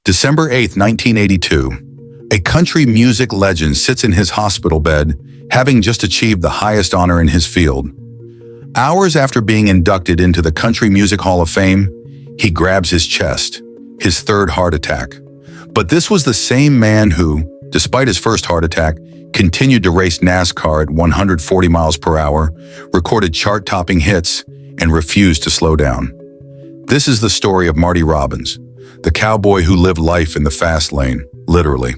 December 8, 1982. A country music legend sits in his hospital bed, having just achieved the highest honor in his field. Hours after being inducted into the Country Music Hall of Fame, he grabs his chest, his third heart attack. But this was the same man who, despite his first heart attack, continued to race NASCAR at 140 miles per hour, recorded chart-topping hits, and refused to slow down. This is the story of Marty Robbins, the cowboy who lived life in the fast lane, literally.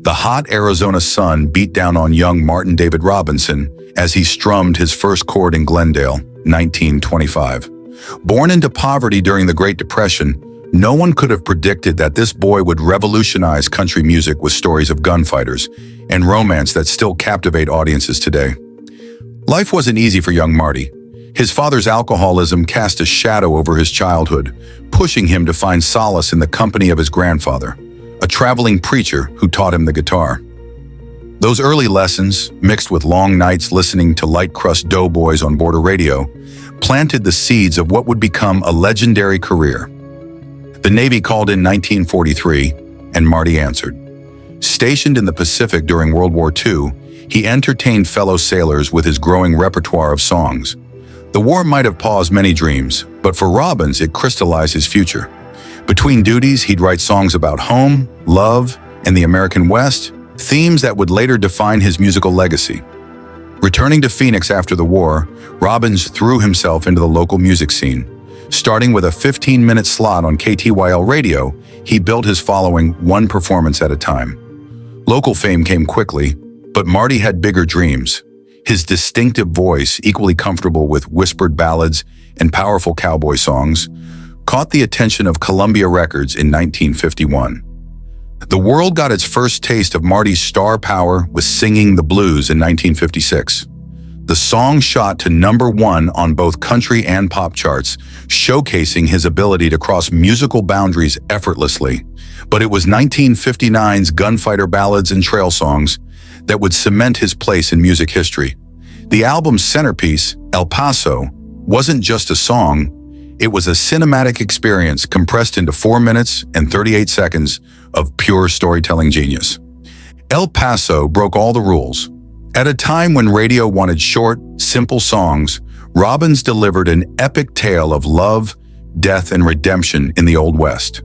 The hot Arizona sun beat down on young Martin David Robinson as he strummed his first chord in Glendale, 1925. Born into poverty during the Great Depression, no one could have predicted that this boy would revolutionize country music with stories of gunfighters and romance that still captivate audiences today. Life wasn't easy for young Marty. His father's alcoholism cast a shadow over his childhood, pushing him to find solace in the company of his grandfather, a traveling preacher who taught him the guitar. Those early lessons, mixed with long nights listening to light-crust doughboys on border radio, planted the seeds of what would become a legendary career. The Navy called in 1943, and Marty answered. Stationed in the Pacific during World War II, he entertained fellow sailors with his growing repertoire of songs. The war might have paused many dreams, but for Robbins, it crystallized his future. Between duties, he'd write songs about home, love, and the American West, themes that would later define his musical legacy. Returning to Phoenix after the war, Robbins threw himself into the local music scene. Starting with a 15-minute slot on KTYL radio, he built his following one performance at a time. Local fame came quickly, but Marty had bigger dreams. His distinctive voice, equally comfortable with whispered ballads and powerful cowboy songs, caught the attention of Columbia Records in 1951. The world got its first taste of Marty's star power with Singing the Blues in 1956. The song shot to #1 on both country and pop charts, showcasing his ability to cross musical boundaries effortlessly. But it was 1959's Gunfighter Ballads and Trail Songs that would cement his place in music history. The album's centerpiece, El Paso, wasn't just a song, it was a cinematic experience compressed into 4 minutes and 38 seconds of pure storytelling genius. El Paso broke all the rules. At a time when radio wanted short, simple songs, Robbins delivered an epic tale of love, death, and redemption in the Old West.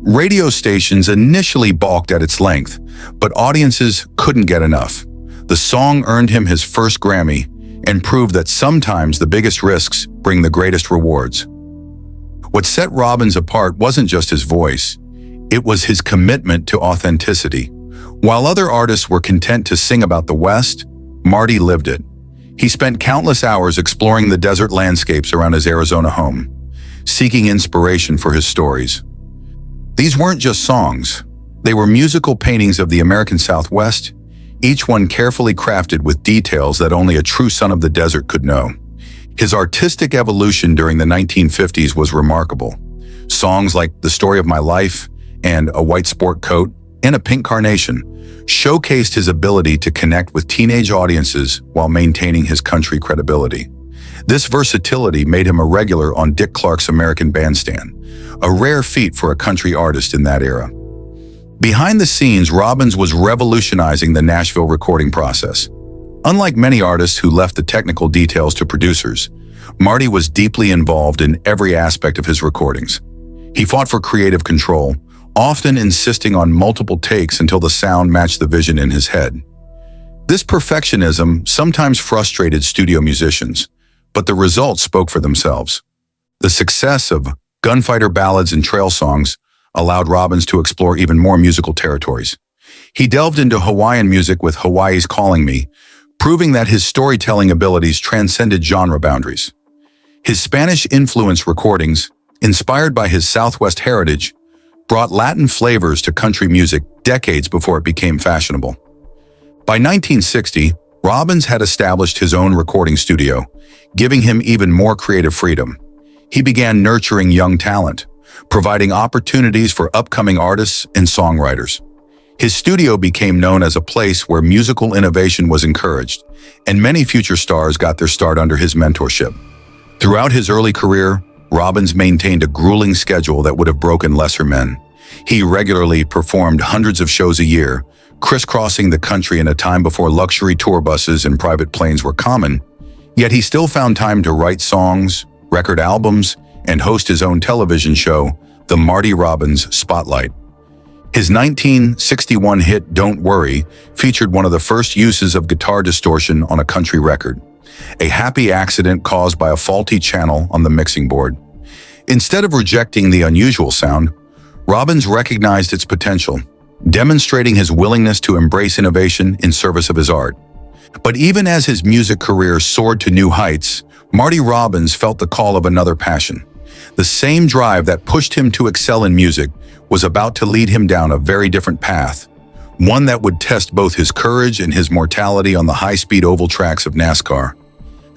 Radio stations initially balked at its length, but audiences couldn't get enough. The song earned him his first Grammy and proved that sometimes the biggest risks bring the greatest rewards. What set Robbins apart wasn't just his voice, it was his commitment to authenticity. While other artists were content to sing about the West, Marty lived it. He spent countless hours exploring the desert landscapes around his Arizona home, seeking inspiration for his stories. These weren't just songs. They were musical paintings of the American Southwest, each one carefully crafted with details that only a true son of the desert could know. His artistic evolution during the 1950s was remarkable. Songs like The Story of My Life and A White Sport Coat and A Pink Carnation showcased his ability to connect with teenage audiences while maintaining his country credibility. This versatility made him a regular on Dick Clark's American Bandstand, a rare feat for a country artist in that era. Behind the scenes, Robbins was revolutionizing the Nashville recording process. Unlike many artists who left the technical details to producers, Marty was deeply involved in every aspect of his recordings. He fought for creative control, often insisting on multiple takes until the sound matched the vision in his head. This perfectionism sometimes frustrated studio musicians, but the results spoke for themselves. The success of Gunfighter Ballads and Trail Songs allowed Robbins to explore even more musical territories. He delved into Hawaiian music with Hawaii's Calling Me, proving that his storytelling abilities transcended genre boundaries. His Spanish-influenced recordings, inspired by his Southwest heritage, brought Latin flavors to country music decades before it became fashionable. By 1960, Robbins had established his own recording studio, giving him even more creative freedom. He began nurturing young talent, providing opportunities for upcoming artists and songwriters. His studio became known as a place where musical innovation was encouraged, and many future stars got their start under his mentorship. Throughout his early career, Robbins maintained a grueling schedule that would have broken lesser men. He regularly performed hundreds of shows a year, crisscrossing the country in a time before luxury tour buses and private planes were common, yet he still found time to write songs, record albums, and host his own television show, The Marty Robbins Spotlight. His 1961 hit Don't Worry featured one of the first uses of guitar distortion on a country record, a happy accident caused by a faulty channel on the mixing board. Instead of rejecting the unusual sound, Robbins recognized its potential, demonstrating his willingness to embrace innovation in service of his art. But even as his music career soared to new heights, Marty Robbins felt the call of another passion. The same drive that pushed him to excel in music was about to lead him down a very different path, one that would test both his courage and his mortality on the high-speed oval tracks of NASCAR.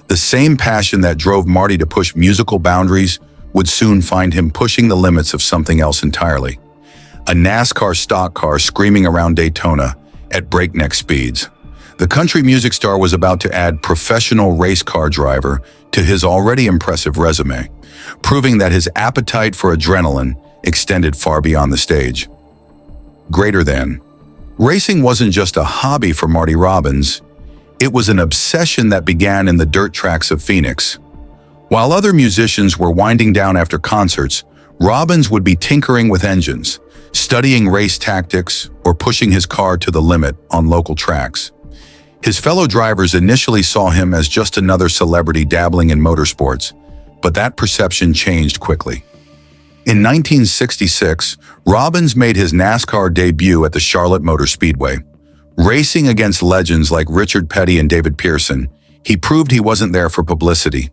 The same passion that drove Marty to push musical boundaries would soon find him pushing the limits of something else entirely. A NASCAR stock car screaming around Daytona at breakneck speeds. The country music star was about to add professional race car driver to his already impressive resume, proving that his appetite for adrenaline extended far beyond the stage. Greater than. Racing wasn't just a hobby for Marty Robbins, it was an obsession that began in the dirt tracks of Phoenix. While other musicians were winding down after concerts, Robbins would be tinkering with engines, studying race tactics, or pushing his car to the limit on local tracks. His fellow drivers initially saw him as just another celebrity dabbling in motorsports, but that perception changed quickly. In 1966, Robbins made his NASCAR debut at the Charlotte Motor Speedway. Racing against legends like Richard Petty and David Pearson, he proved he wasn't there for publicity.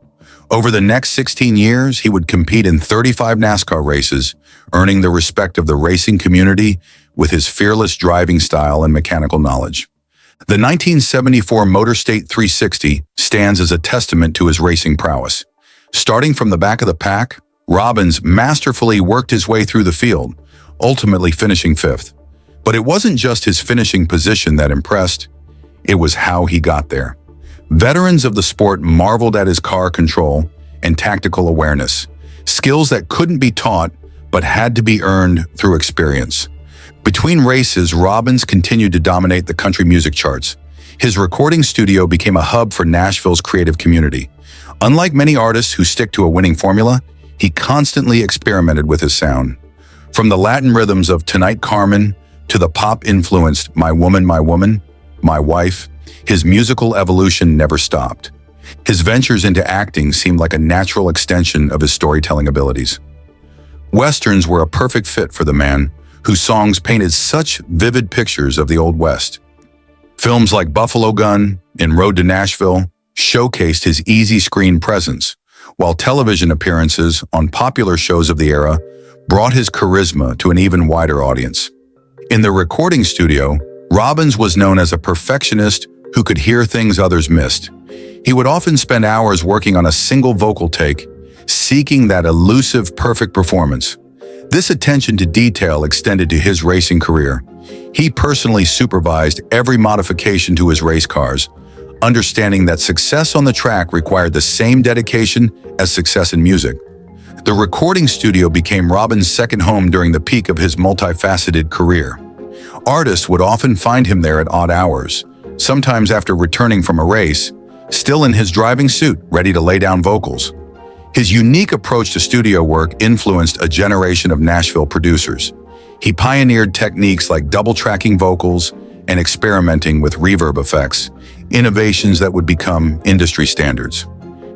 Over the next 16 years, he would compete in 35 NASCAR races, earning the respect of the racing community with his fearless driving style and mechanical knowledge. The 1974 Motor State 360 stands as a testament to his racing prowess. Starting from the back of the pack, Robbins masterfully worked his way through the field, ultimately finishing fifth. But it wasn't just his finishing position that impressed, it was how he got there. Veterans of the sport marveled at his car control and tactical awareness, skills that couldn't be taught but had to be earned through experience. Between races, Robbins continued to dominate the country music charts. His recording studio became a hub for Nashville's creative community. Unlike many artists who stick to a winning formula, he constantly experimented with his sound. From the Latin rhythms of Tonight Carmen to the pop-influenced My Woman, My Wife, his musical evolution never stopped. His ventures into acting seemed like a natural extension of his storytelling abilities. Westerns were a perfect fit for the man, whose songs painted such vivid pictures of the Old West. Films like Buffalo Gun and Road to Nashville showcased his easy screen presence, while television appearances on popular shows of the era brought his charisma to an even wider audience. In the recording studio, Robbins was known as a perfectionist who could hear things others missed. He would often spend hours working on a single vocal take, seeking that elusive, perfect performance. This attention to detail extended to his racing career. He personally supervised every modification to his race cars, understanding that success on the track required the same dedication as success in music. The recording studio became Robbins' second home during the peak of his multifaceted career. Artists would often find him there at odd hours, sometimes after returning from a race, still in his driving suit, ready to lay down vocals. His unique approach to studio work influenced a generation of Nashville producers. He pioneered techniques like double-tracking vocals and experimenting with reverb effects, innovations that would become industry standards.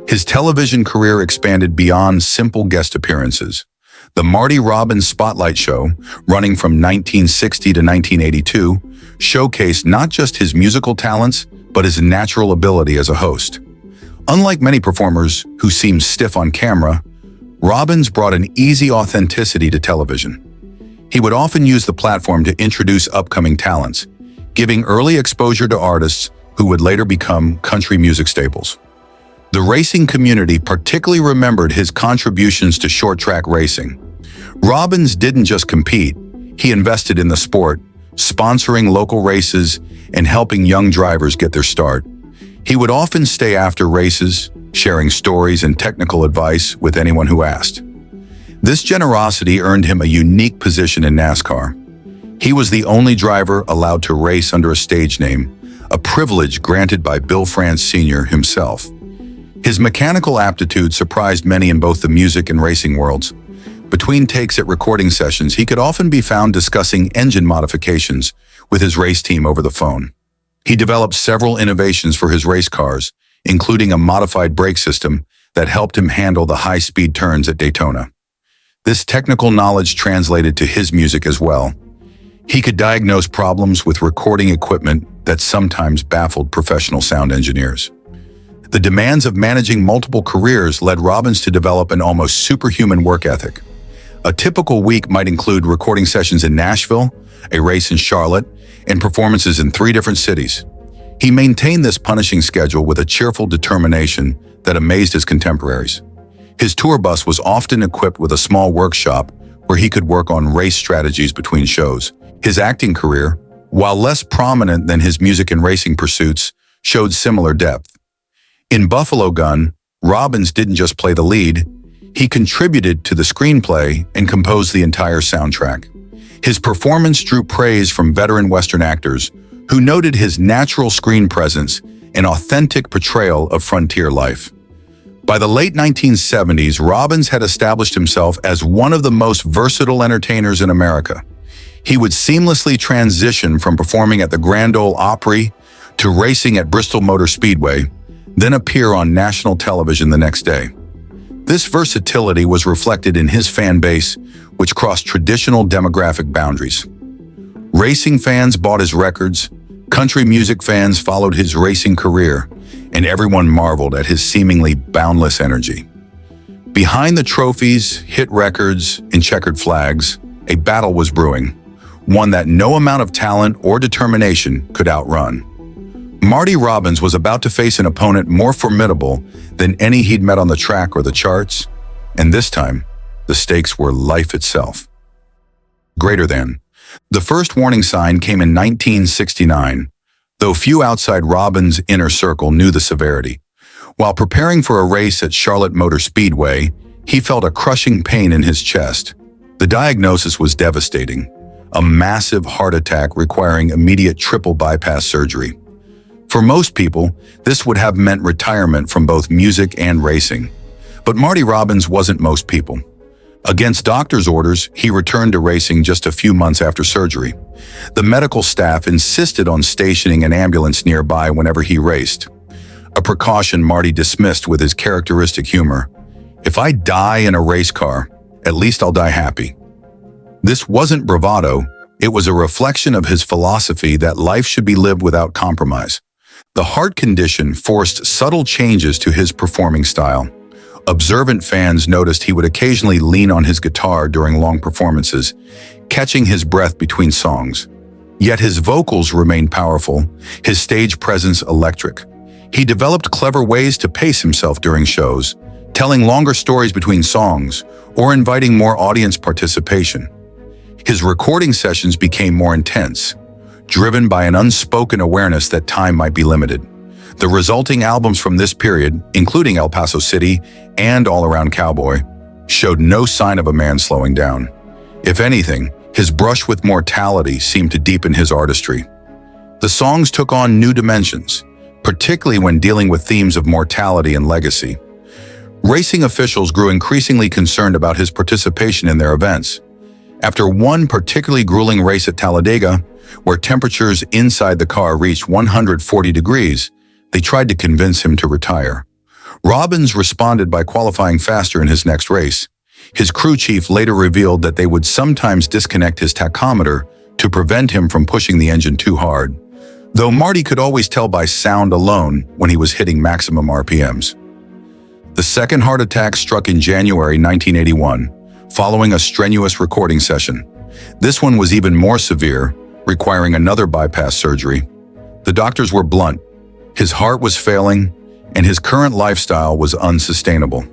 His television career expanded beyond simple guest appearances. The Marty Robbins Spotlight Show, running from 1960 to 1982, showcased not just his musical talents, but his natural ability as a host. Unlike many performers who seemed stiff on camera, Robbins brought an easy authenticity to television. He would often use the platform to introduce upcoming talents, giving early exposure to artists who would later become country music staples. The racing community particularly remembered his contributions to short-track racing. Robbins didn't just compete, he invested in the sport, sponsoring local races and helping young drivers get their start. He would often stay after races, sharing stories and technical advice with anyone who asked. This generosity earned him a unique position in NASCAR. He was the only driver allowed to race under a stage name, a privilege granted by Bill France Sr. himself. His mechanical aptitude surprised many in both the music and racing worlds. Between takes at recording sessions, he could often be found discussing engine modifications with his race team over the phone. He developed several innovations for his race cars, including a modified brake system that helped him handle the high-speed turns at Daytona. This technical knowledge translated to his music as well. He could diagnose problems with recording equipment that sometimes baffled professional sound engineers. The demands of managing multiple careers led Robbins to develop an almost superhuman work ethic. A typical week might include recording sessions in Nashville, a race in Charlotte, and performances in 3 different cities. He maintained this punishing schedule with a cheerful determination that amazed his contemporaries. His tour bus was often equipped with a small workshop where he could work on race strategies between shows. His acting career, while less prominent than his music and racing pursuits, showed similar depth. In Buffalo Gun, Robbins didn't just play the lead, he contributed to the screenplay and composed the entire soundtrack. His performance drew praise from veteran Western actors who noted his natural screen presence and authentic portrayal of frontier life. By the late 1970s, Robbins had established himself as one of the most versatile entertainers in America. He would seamlessly transition from performing at the Grand Ole Opry to racing at Bristol Motor Speedway, then appear on national television the next day. This versatility was reflected in his fan base, which crossed traditional demographic boundaries. Racing fans bought his records, country music fans followed his racing career, and everyone marveled at his seemingly boundless energy. Behind the trophies, hit records, and checkered flags, a battle was brewing, one that no amount of talent or determination could outrun. Marty Robbins was about to face an opponent more formidable than any he'd met on the track or the charts, and this time, the stakes were life itself. Greater than. The first warning sign came in 1969, though few outside Robbins' inner circle knew the severity. While preparing for a race at Charlotte Motor Speedway, he felt a crushing pain in his chest. The diagnosis was devastating, a massive heart attack requiring immediate triple bypass surgery. For most people, this would have meant retirement from both music and racing. But Marty Robbins wasn't most people. Against doctor's orders, he returned to racing just a few months after surgery. The medical staff insisted on stationing an ambulance nearby whenever he raced, a precaution Marty dismissed with his characteristic humor. "If I die in a race car, at least I'll die happy." This wasn't bravado, it was a reflection of his philosophy that life should be lived without compromise. The heart condition forced subtle changes to his performing style. Observant fans noticed he would occasionally lean on his guitar during long performances, catching his breath between songs. Yet his vocals remained powerful, his stage presence electric. He developed clever ways to pace himself during shows, telling longer stories between songs, or inviting more audience participation. His recording sessions became more intense, driven by an unspoken awareness that time might be limited. The resulting albums from this period, including El Paso City and All Around Cowboy, showed no sign of a man slowing down. If anything, his brush with mortality seemed to deepen his artistry. The songs took on new dimensions, particularly when dealing with themes of mortality and legacy. Racing officials grew increasingly concerned about his participation in their events. After one particularly grueling race at Talladega, where temperatures inside the car reached 140 degrees, they tried to convince him to retire. Robbins responded by qualifying faster in his next race. His crew chief later revealed that they would sometimes disconnect his tachometer to prevent him from pushing the engine too hard, though Marty could always tell by sound alone when he was hitting maximum RPMs. The second heart attack struck in January 1981, following a strenuous recording session. This one was even more severe, requiring another bypass surgery. The doctors were blunt. His heart was failing, and his current lifestyle was unsustainable.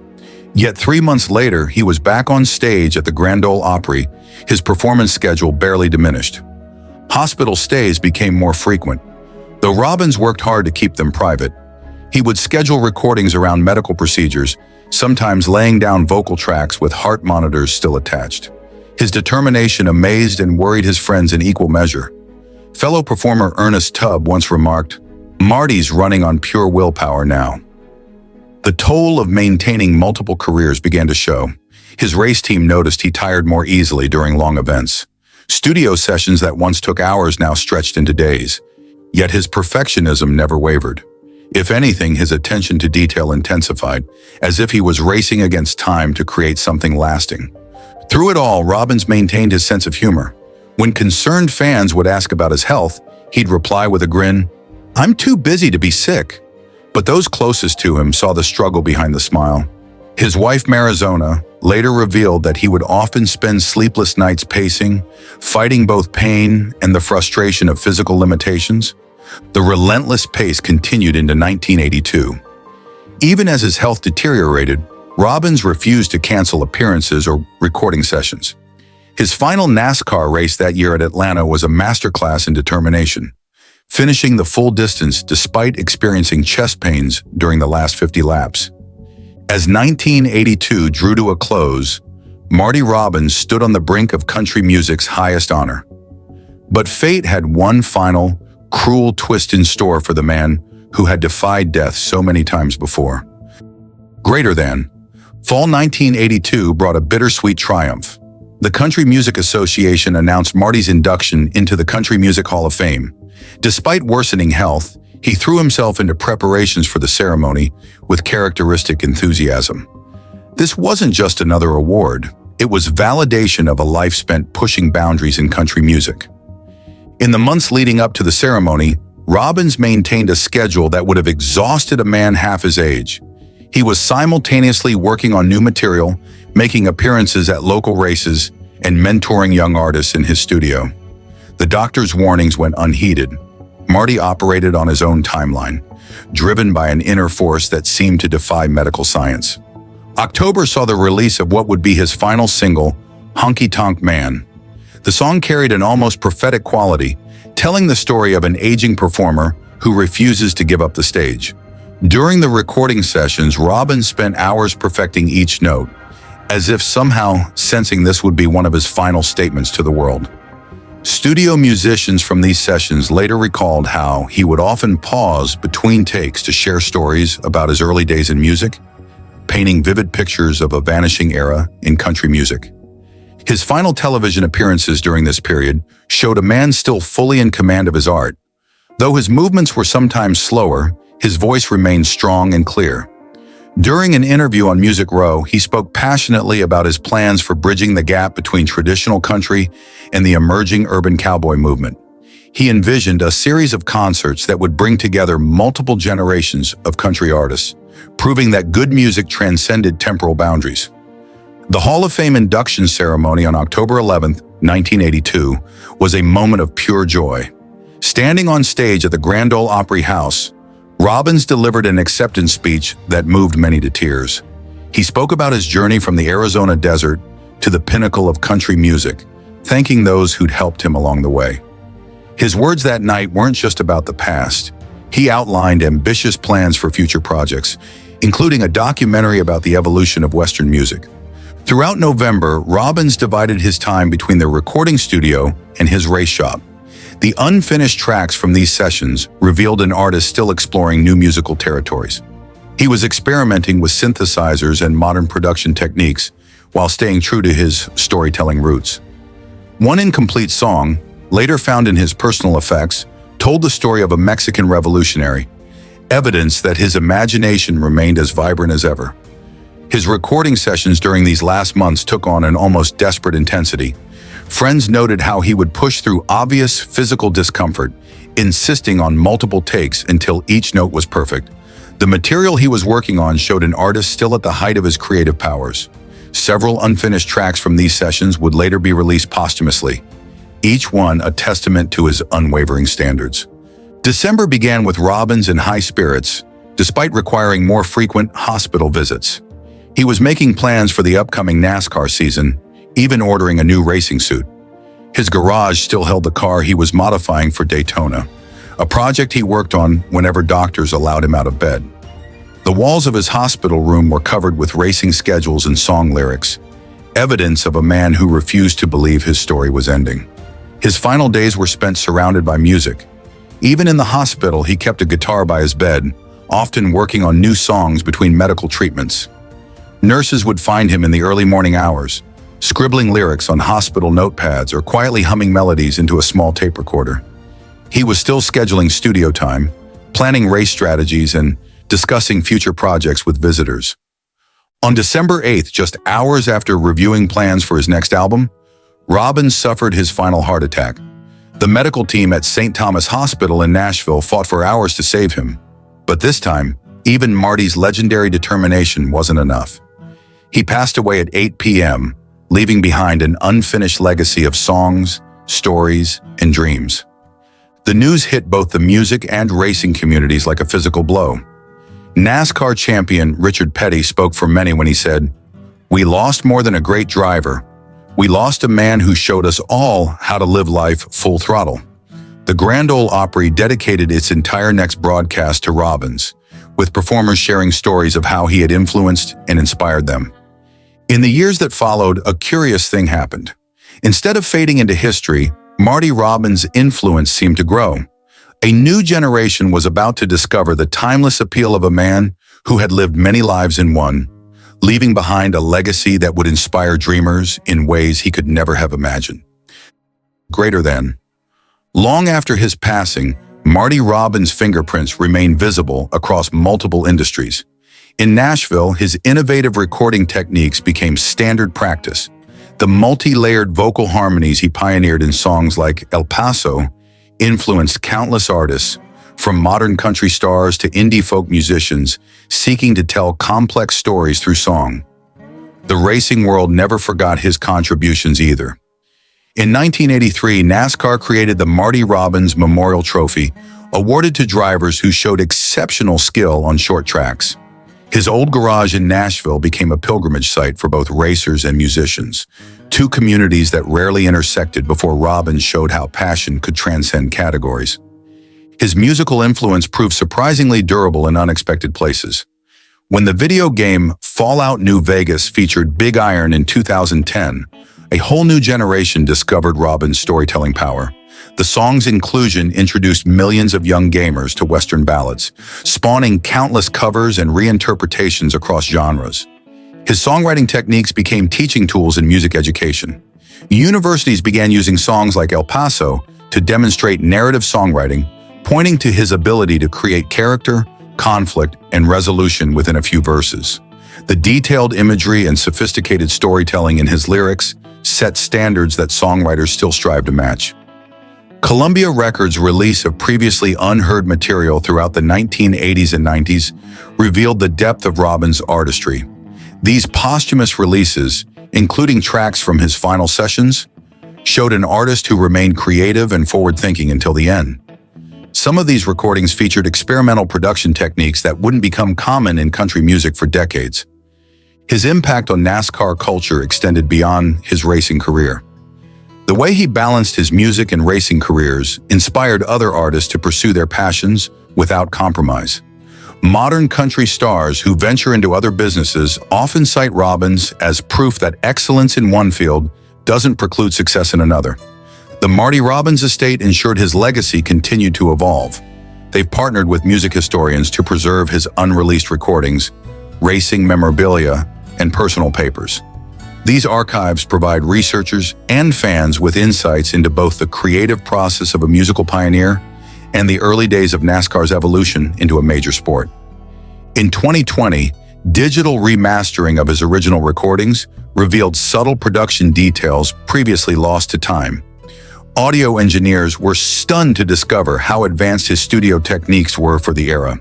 Yet 3 months later, he was back on stage at the Grand Ole Opry, his performance schedule barely diminished. Hospital stays became more frequent. Though Robbins worked hard to keep them private, He would schedule recordings around medical procedures, sometimes laying down vocal tracks with heart monitors still attached. His determination amazed and worried his friends in equal measure. Fellow performer Ernest Tubb once remarked, "Marty's running on pure willpower now." The toll of maintaining multiple careers began to show. His race team noticed he tired more easily during long events. Studio sessions that once took hours now stretched into days. Yet his perfectionism never wavered. If anything, his attention to detail intensified, as if he was racing against time to create something lasting. Through it all, Robbins maintained his sense of humor. When concerned fans would ask about his health, he'd reply with a grin, "I'm too busy to be sick." But those closest to him saw the struggle behind the smile. His wife, Marizona, later revealed that he would often spend sleepless nights pacing, fighting both pain and the frustration of physical limitations. The relentless pace continued into 1982. Even as his health deteriorated, Robbins refused to cancel appearances or recording sessions. His final NASCAR race that year at Atlanta was a masterclass in determination, finishing the full distance despite experiencing chest pains during the last 50 laps. As 1982 drew to a close, Marty Robbins stood on the brink of country music's highest honor. But fate had one final, cruel twist in store for the man who had defied death so many times before. Greater than, fall 1982 brought a bittersweet triumph. The Country Music Association announced Marty's induction into the Country Music Hall of Fame. Despite worsening health, he threw himself into preparations for the ceremony with characteristic enthusiasm. This wasn't just another award, it was validation of a life spent pushing boundaries in country music. In the months leading up to the ceremony, Robbins maintained a schedule that would have exhausted a man half his age. He was simultaneously working on new material, making appearances at local races, and mentoring young artists in his studio. The doctor's warnings went unheeded. Marty operated on his own timeline, driven by an inner force that seemed to defy medical science. October saw the release of what would be his final single, Honky Tonk Man. The song carried an almost prophetic quality, telling the story of an aging performer who refuses to give up the stage. During the recording sessions, Robbins spent hours perfecting each note, as if somehow sensing this would be one of his final statements to the world. Studio musicians from these sessions later recalled how he would often pause between takes to share stories about his early days in music, painting vivid pictures of a vanishing era in country music. His final television appearances during this period showed a man still fully in command of his art. Though his movements were sometimes slower, his voice remained strong and clear. During an interview on Music Row, he spoke passionately about his plans for bridging the gap between traditional country and the emerging urban cowboy movement. He envisioned a series of concerts that would bring together multiple generations of country artists, proving that good music transcended temporal boundaries. The Hall of Fame induction ceremony on October 11, 1982, was a moment of pure joy. Standing on stage at the Grand Ole Opry House, Robbins delivered an acceptance speech that moved many to tears. He spoke about his journey from the Arizona desert to the pinnacle of country music, thanking those who'd helped him along the way. His words that night weren't just about the past. He outlined ambitious plans for future projects, including a documentary about the evolution of Western music. Throughout November, Robbins divided his time between the recording studio and his race shop. The unfinished tracks from these sessions revealed an artist still exploring new musical territories. He was experimenting with synthesizers and modern production techniques while staying true to his storytelling roots. One incomplete song, later found in his personal effects, told the story of a Mexican revolutionary, evidence that his imagination remained as vibrant as ever. His recording sessions during these last months took on an almost desperate intensity. Friends noted how he would push through obvious physical discomfort, insisting on multiple takes until each note was perfect. The material he was working on showed an artist still at the height of his creative powers. Several unfinished tracks from these sessions would later be released posthumously, each one a testament to his unwavering standards. December began with Robbins in high spirits, despite requiring more frequent hospital visits. He was making plans for the upcoming NASCAR season, even ordering a new racing suit. His garage still held the car he was modifying for Daytona, a project he worked on whenever doctors allowed him out of bed. The walls of his hospital room were covered with racing schedules and song lyrics, evidence of a man who refused to believe his story was ending. His final days were spent surrounded by music. Even in the hospital, he kept a guitar by his bed, often working on new songs between medical treatments. Nurses would find him in the early morning hours, scribbling lyrics on hospital notepads or quietly humming melodies into a small tape recorder. He was still scheduling studio time, planning race strategies, and discussing future projects with visitors. On December 8th, just hours after reviewing plans for his next album, Robbins suffered his final heart attack. The medical team at St. Thomas Hospital in Nashville fought for hours to save him. But this time, even Marty's legendary determination wasn't enough. He passed away at 8 p.m., leaving behind an unfinished legacy of songs, stories, and dreams. The news hit both the music and racing communities like a physical blow. NASCAR champion Richard Petty spoke for many when he said, "We lost more than a great driver. We lost a man who showed us all how to live life full throttle." The Grand Ole Opry dedicated its entire next broadcast to Robbins, with performers sharing stories of how he had influenced and inspired them. In the years that followed, a curious thing happened. Instead of fading into history, Marty Robbins' influence seemed to grow. A new generation was about to discover the timeless appeal of a man who had lived many lives in one, leaving behind a legacy that would inspire dreamers in ways he could never have imagined. Greater than. Long after his passing, Marty Robbins' fingerprints remain visible across multiple industries. In Nashville, his innovative recording techniques became standard practice. The multi-layered vocal harmonies he pioneered in songs like El Paso influenced countless artists, from modern country stars to indie folk musicians seeking to tell complex stories through song. The racing world never forgot his contributions either. In 1983, NASCAR created the Marty Robbins Memorial Trophy, awarded to drivers who showed exceptional skill on short tracks. His old garage in Nashville became a pilgrimage site for both racers and musicians, two communities that rarely intersected before Robbins showed how passion could transcend categories. His musical influence proved surprisingly durable in unexpected places. When the video game Fallout New Vegas featured Big Iron in 2010, a whole new generation discovered Robbins' storytelling power. The song's inclusion introduced millions of young gamers to Western ballads, spawning countless covers and reinterpretations across genres. His songwriting techniques became teaching tools in music education. Universities began using songs like El Paso to demonstrate narrative songwriting, pointing to his ability to create character, conflict, and resolution within a few verses. The detailed imagery and sophisticated storytelling in his lyrics set standards that songwriters still strive to match. Columbia Records' release of previously unheard material throughout the 1980s and 90s revealed the depth of Robbins' artistry. These posthumous releases, including tracks from his final sessions, showed an artist who remained creative and forward-thinking until the end. Some of these recordings featured experimental production techniques that wouldn't become common in country music for decades. His impact on NASCAR culture extended beyond his racing career. The way he balanced his music and racing careers inspired other artists to pursue their passions without compromise. Modern country stars who venture into other businesses often cite Robbins as proof that excellence in one field doesn't preclude success in another. The Marty Robbins estate ensured his legacy continued to evolve. They've partnered with music historians to preserve his unreleased recordings, racing memorabilia, and personal papers. These archives provide researchers and fans with insights into both the creative process of a musical pioneer and the early days of NASCAR's evolution into a major sport. In 2020, digital remastering of his original recordings revealed subtle production details previously lost to time. Audio engineers were stunned to discover how advanced his studio techniques were for the era.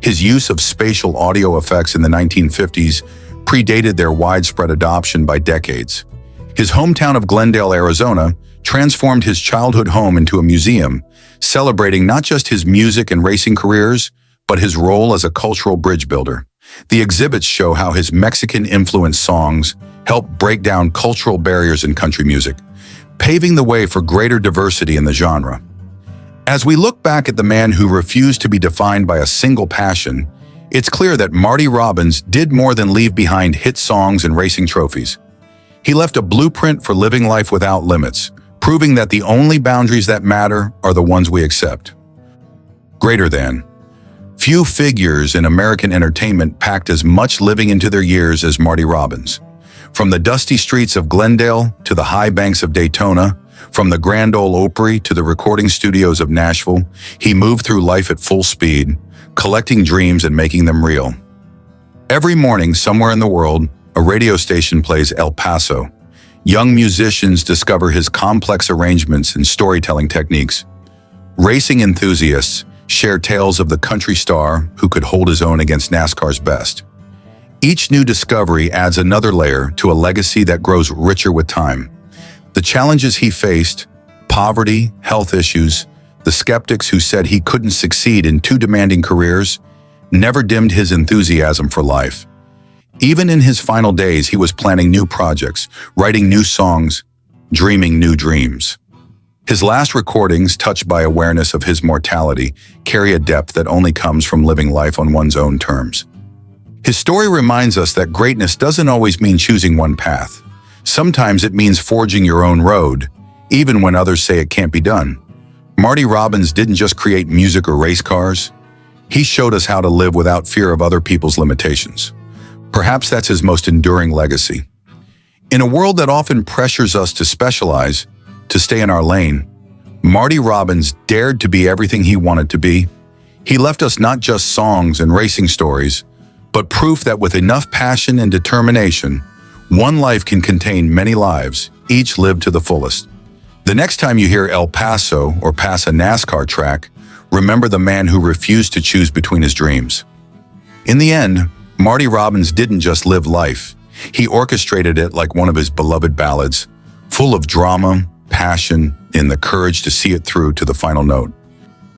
His use of spatial audio effects in the 1950s predated their widespread adoption by decades. His hometown of Glendale, Arizona, transformed his childhood home into a museum, celebrating not just his music and racing careers, but his role as a cultural bridge builder. The exhibits show how his Mexican-influenced songs helped break down cultural barriers in country music, paving the way for greater diversity in the genre. As we look back at the man who refused to be defined by a single passion, It's clear that Marty Robbins did more than leave behind hit songs and racing trophies. He left a blueprint for living life without limits, proving that the only boundaries that matter are the ones we accept. Greater than. Few figures in American entertainment packed as much living into their years as Marty Robbins. From the dusty streets of Glendale to the high banks of Daytona, from the Grand Ole Opry to the recording studios of Nashville, he moved through life at full speed, collecting dreams and making them real. Every morning, somewhere in the world, a radio station plays El Paso. Young musicians discover his complex arrangements and storytelling techniques. Racing enthusiasts share tales of the country star who could hold his own against NASCAR's best. Each new discovery adds another layer to a legacy that grows richer with time. The challenges he faced, poverty, health issues, the skeptics who said he couldn't succeed in two demanding careers, never dimmed his enthusiasm for life. Even in his final days, he was planning new projects, writing new songs, dreaming new dreams. His last recordings, touched by awareness of his mortality, carry a depth that only comes from living life on one's own terms. His story reminds us that greatness doesn't always mean choosing one path. Sometimes it means forging your own road, even when others say it can't be done. Marty Robbins didn't just create music or race cars. He showed us how to live without fear of other people's limitations. Perhaps that's his most enduring legacy. In a world that often pressures us to specialize, to stay in our lane, Marty Robbins dared to be everything he wanted to be. He left us not just songs and racing stories, but proof that with enough passion and determination, one life can contain many lives, each lived to the fullest. The next time you hear El Paso or pass a NASCAR track, remember the man who refused to choose between his dreams. In the end, Marty Robbins didn't just live life. He orchestrated it like one of his beloved ballads, full of drama, passion, and the courage to see it through to the final note.